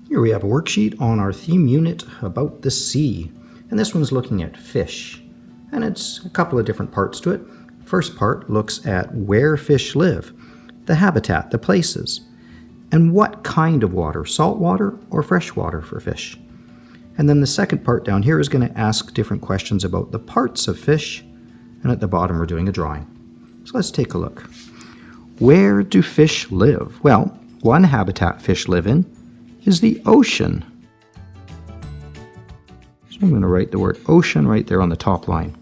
Here we have a worksheet on our theme unit about the sea, and this one's looking at fish, and it's a couple of different parts to it. First part looks at where fish live, the habitat, the places, and what kind of water, salt water or fresh water for fish. And then the second part down here is going to ask different questions about the parts of fish, and at the bottom we're doing a drawing. So let's take a look. Where do fish live? Well, one habitat fish live in is the ocean. So I'm going to write the word ocean right there on the top line.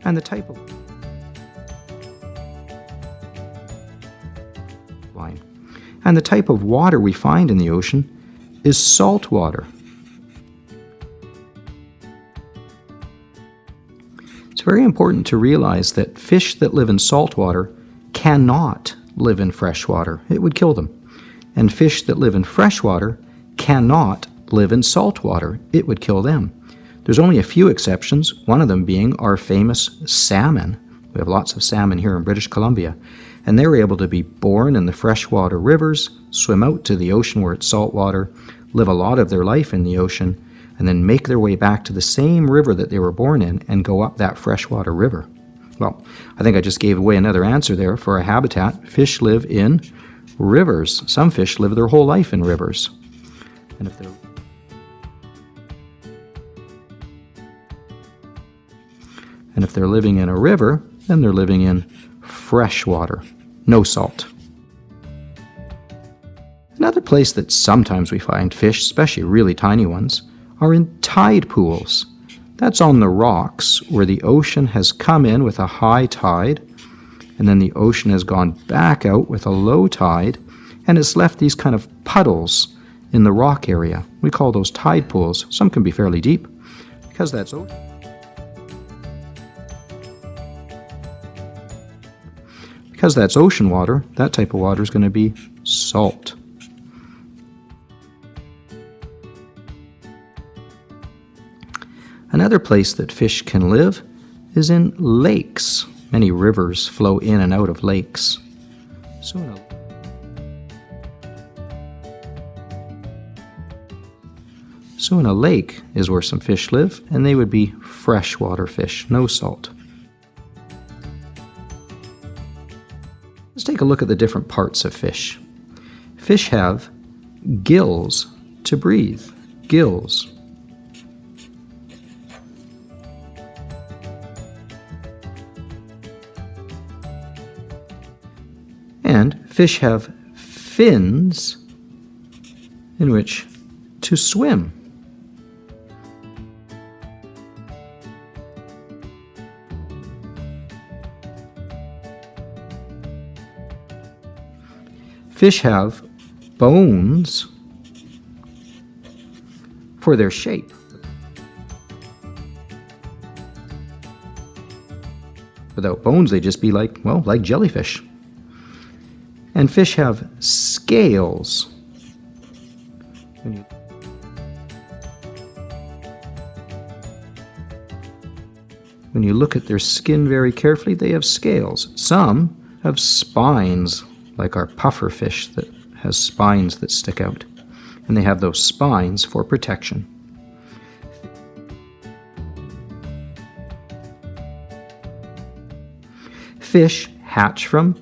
And the type of line. And the type of water we find in the ocean is salt water. It's very important to realize that fish that live in salt water cannot live in fresh water. It would kill them. And fish that live in fresh water cannot live in salt water. It would kill them. There's only a few exceptions, one of them being our famous salmon. We have lots of salmon here in British Columbia, and they're able to be born in the freshwater rivers, swim out to the ocean where it's salt water, live a lot of their life in the ocean, and then make their way back to the same river that they were born in and go up that freshwater river. Well, I think I just gave away another answer there for a habitat. Fish live in rivers. Some fish live their whole life in rivers. And if they're living in a river, then they're living in fresh water, no salt. Another place that sometimes we find fish, especially really tiny ones, are in tide pools. That's on the rocks where the ocean has come in with a high tide, and then the ocean has gone back out with a low tide, and it's left these kind of puddles in the rock area. We call those tide pools. Some can be fairly deep because that's ocean. Because that's ocean water, that type of water is going to be salt. Another place that fish can live is in lakes. Many rivers flow in and out of lakes. So in a lake is where some fish live, and they would be freshwater fish, no salt. Let's take a look at the different parts of fish. Fish have gills to breathe, gills. And fish have fins in which to swim. Fish have bones for their shape. Without bones, they'd just be like jellyfish. And fish have scales. When you look at their skin very carefully, they have scales. Some have spines, like our puffer fish that has spines that stick out. And they have those spines for protection. Fish hatch from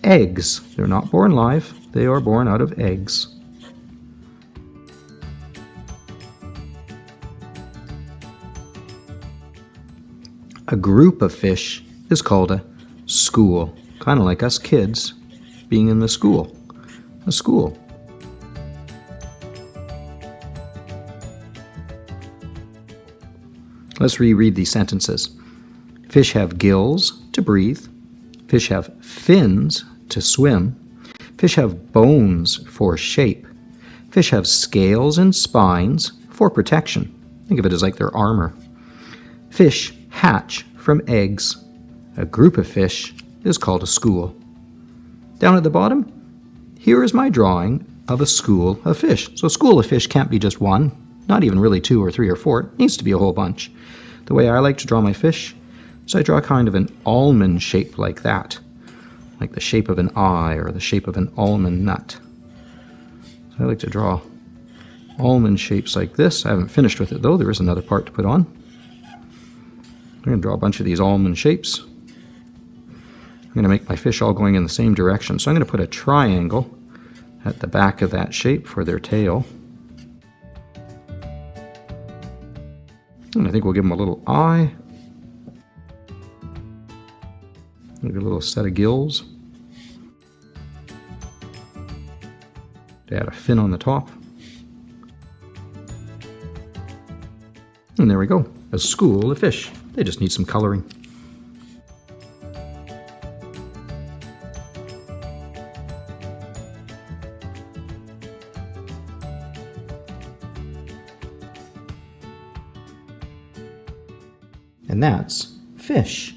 eggs. They're not born live, they are born out of eggs. A group of fish is called a school, kind of like us kids being in the school. A school. Let's reread these sentences. Fish have gills to breathe. Fish have fins to swim. Fish have bones for shape. Fish have scales and spines for protection. Think of it as like their armor. Fish hatch from eggs. A group of fish is called a school. Down at the bottom, here is my drawing of a school of fish. So a school of fish can't be just one, not even really 2 or 3 or 4. It needs to be a whole bunch. The way I like to draw my fish is I draw kind of an almond shape like that, like the shape of an eye or the shape of an almond nut. So I like to draw almond shapes like this. I haven't finished with it though. There is another part to put on. I'm going to draw a bunch of these almond shapes. I'm going to make my fish all going in the same direction. So I'm going to put a triangle at the back of that shape for their tail. And I think we'll give them a little eye. Maybe a little set of gills. Add a fin on the top. And there we go, a school of fish. They just need some coloring. And that's fish.